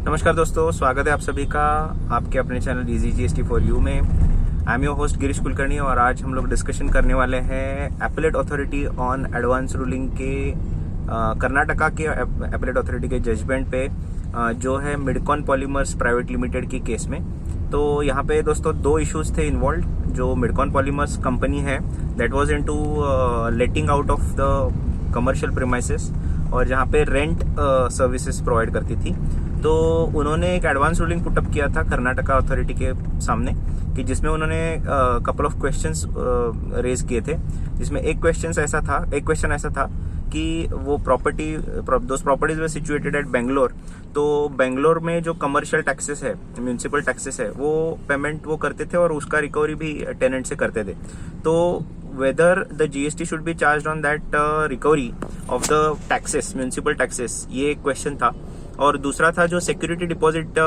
नमस्कार दोस्तों, स्वागत है आप सभी का आपके अपने channel easy GST for you में। I am your host Girish Kulkarni और आज हम लोग डिस्कशन करने वाले हैं appellate authority on advance ruling के कर्नाटका के एपेलेट अथॉरिटी के जजमेंट पे जो है मिडकॉन पॉलीमर्स प्राइवेट लिमिटेड की केस में। तो यहाँ पे दोस्तों दो इश्यूज थे इन्वॉल्व। जो मिडकॉन पॉलीमर्स कंपनी है that was into letting out of the commercial premises और जहाँ पे रेंट सर्विसेज प्रोवाइड करती थी। तो उन्होंने एक एडवांस रूलिंग पुटअप किया था कर्नाटका अथॉरिटी के सामने कि जिसमें उन्होंने कपल ऑफ क्वेश्चंस रेज किए थे। जिसमें एक क्वेश्चन ऐसा था कि वो those properties were situated at Bangalore. तो बेंगलोर में जो कमर्शियल टैक्सेस है, म्यूनिसिपल टैक्सेस है, वो पेमेंट वो करते थे और उसका रिकवरी भी टेनेंट से करते थे। तो whether the GST should be charged on that recovery of the taxes, municipal taxes, ये एक क्वेश्चन था। और दूसरा था जो सिक्योरिटी डिपॉजिट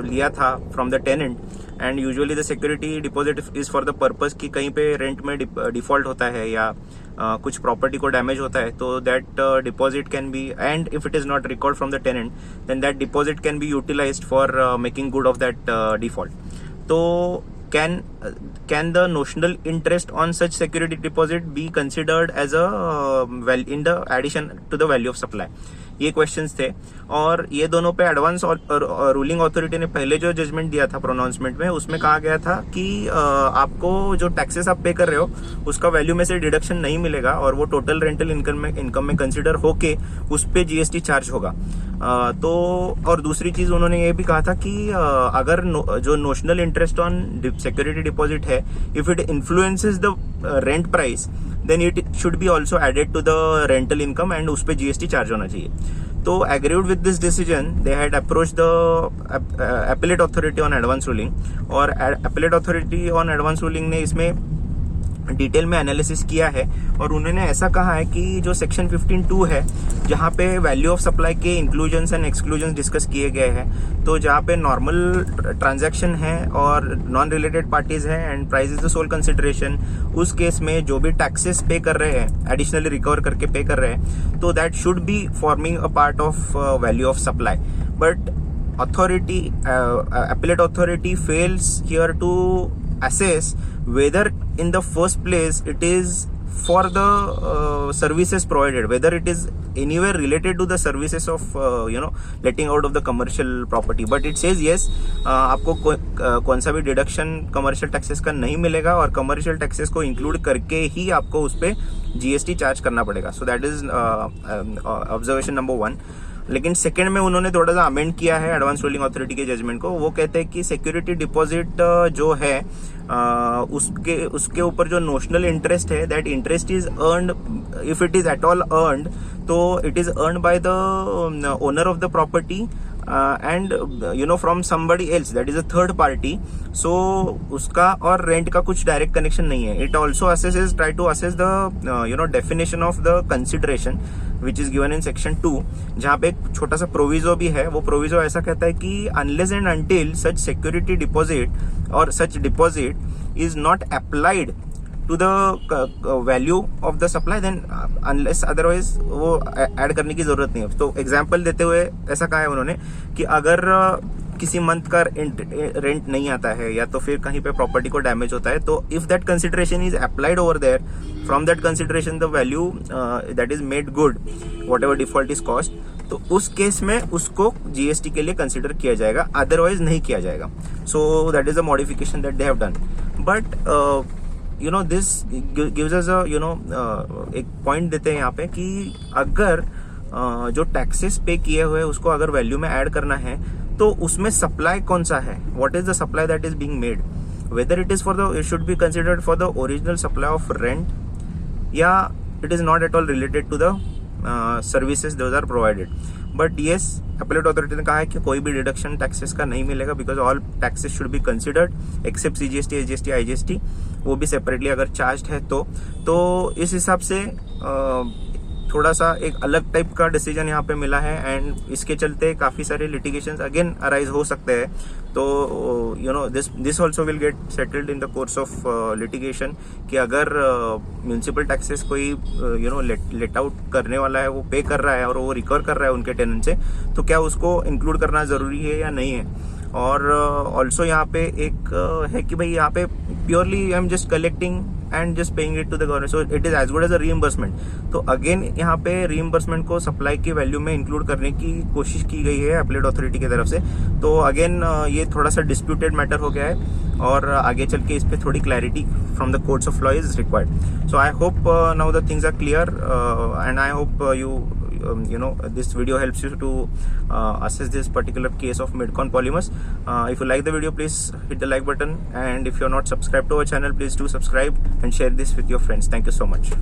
लिया था from the tenant, and usually the security deposit is for the purpose कि कहीं पे रेंट में डिफॉल्ट होता है या कुछ प्रॉपर्टी को डैमेज होता है, तो that deposit can be, and if it is not record from the tenant then that deposit can be utilised for making good of that default. तो can the notional interest on such security deposit be considered as a in the addition to the value of supply? ये questions थे। और ये दोनों पे advance ruling authority ने पहले जो जजमेंट दिया था प्रोनाउंसमेंट में, उसमें कहा गया था कि आपको जो टैक्सेस आप पे कर रहे हो उसका वैल्यू में से डिडक्शन नहीं मिलेगा और वो टोटल रेंटल इनकम में कंसिडर होके उस पे जीएसटी चार्ज होगा। तो और दूसरी चीज उन्होंने ये भी कहा था कि अगर जो notional interest on security deposit है, if it influences the rent price then it should be also added to the rental income and उस पे जीएसटी चार्ज होना चाहिए। तो agreed with this decision they had approach the appellate authority on advance ruling, और appellate authority on advance ruling ने इसमें detail में analysis किया है और उन्होंने ऐसा कहा है कि जो सेक्शन 15(2) है, जहाँ पे वैल्यू ऑफ सप्लाई के इंक्लूजन्स एंड एक्सक्लूजन्स डिस्कस किए गए हैं, तो जहाँ पे नॉर्मल ट्रांजैक्शन है और नॉन रिलेटेड पार्टीज है and price is the sole consideration, उस केस में जो भी टैक्सेस पे कर रहे हैं एडिशनली रिकवर करके पे कर रहे हैं, तो that should be forming a part of value of supply. But authority, appellate authority fails here to assess whether in the first place it is for the services provided, whether it is anywhere related to the services of letting out of the commercial property. But it says yes, आपको कौन सा भी deduction commercial taxes का नहीं मिलेगा और commercial taxes को include करके ही आपको उस पे जीएसटी चार्ज करना पड़ेगा। So that is observation number 1। लेकिन सेकंड में उन्होंने थोड़ा सा अमेंड किया है एडवांस रूलिंग अथॉरिटी के जजमेंट को। वो कहते हैं कि सिक्योरिटी डिपॉजिट जो है उसके ऊपर जो नोशनल इंटरेस्ट है, that interest is earned, if it is at all earned, तो it is earned by the owner of the property and from somebody else, that is a third party. So उसका और rent का कुछ direct connection नहीं है। It also assesses, try to assess the definition of the consideration which is given in section 2, जहाँ पे एक छोटा सा प्रोविजो भी है। वो प्रोविजो ऐसा कहता है कि unless and until such security deposit और such deposit is not applied to the value of the supply, then unless otherwise वो ऐड करने की जरूरत नहीं है। तो एग्जांपल देते हुए ऐसा कहा है उन्होंने कि अगर किसी मंथ का रेंट नहीं आता है या तो फिर कहीं पे प्रॉपर्टी को डैमेज होता है, तो if that consideration is applied over there, from that consideration the value that is made good whatever default is cost, तो उस केस में उसको जीएसटी के लिए कंसिडर किया जाएगा, अदरवाइज नहीं किया जाएगा। So that is the modification that they have done. But this gives us a एक पॉइंट देते हैं यहाँ पे कि अगर जो टैक्सेस पे किए हुए उसको अगर वैल्यू में ऐड करना है, तो उसमें सप्लाई कौन सा है, what is the supply that is being made, whether it is for the, it should be considered for the original supply of rent, या it is not at all related to the services those are provided. But yes, appellate authority ने कहा है कि कोई भी deduction taxes का नहीं मिलेगा, because all taxes should be considered except CGST, SGST, IGST, वो भी सेपरेटली अगर चार्ज है तो इस हिसाब से थोड़ा सा एक अलग टाइप का डिसीजन यहाँ पे मिला है, एंड इसके चलते काफ़ी सारे लिटिगेशंस अगेन अराइज हो सकते हैं। तो you know this also will get settled in the course of litigation, कि अगर म्यूनसिपल टैक्सेस कोई यू नो लेट आउट करने वाला है, वो पे कर रहा है और वो रिकवर कर रहा है उनके टेनेंट से, तो क्या उसको इंक्लूड करना ज़रूरी है या नहीं है। और ऑल्सो यहाँ पे एक है कि भाई यहाँ पे purely I am just collecting and just paying it to the government, so it is as good as a reimbursement. तो अगेन यहाँ पे रीइंबर्समेंट को सप्लाई की वैल्यू में इंक्लूड करने की कोशिश की गई है अपीलेट अथॉरिटी की तरफ से। तो अगेन ये थोड़ा सा डिस्प्यूटेड मैटर हो गया है, और आगे चल के इस पर थोड़ी clarity from the courts of law is required. So I hope now the things are clear, and I hope you know this video helps you to assess this particular case of Midcon Polymers. If you like the video, please hit the like button, and if you're not subscribed to our channel, please do subscribe and share this with your friends. Thank you so much.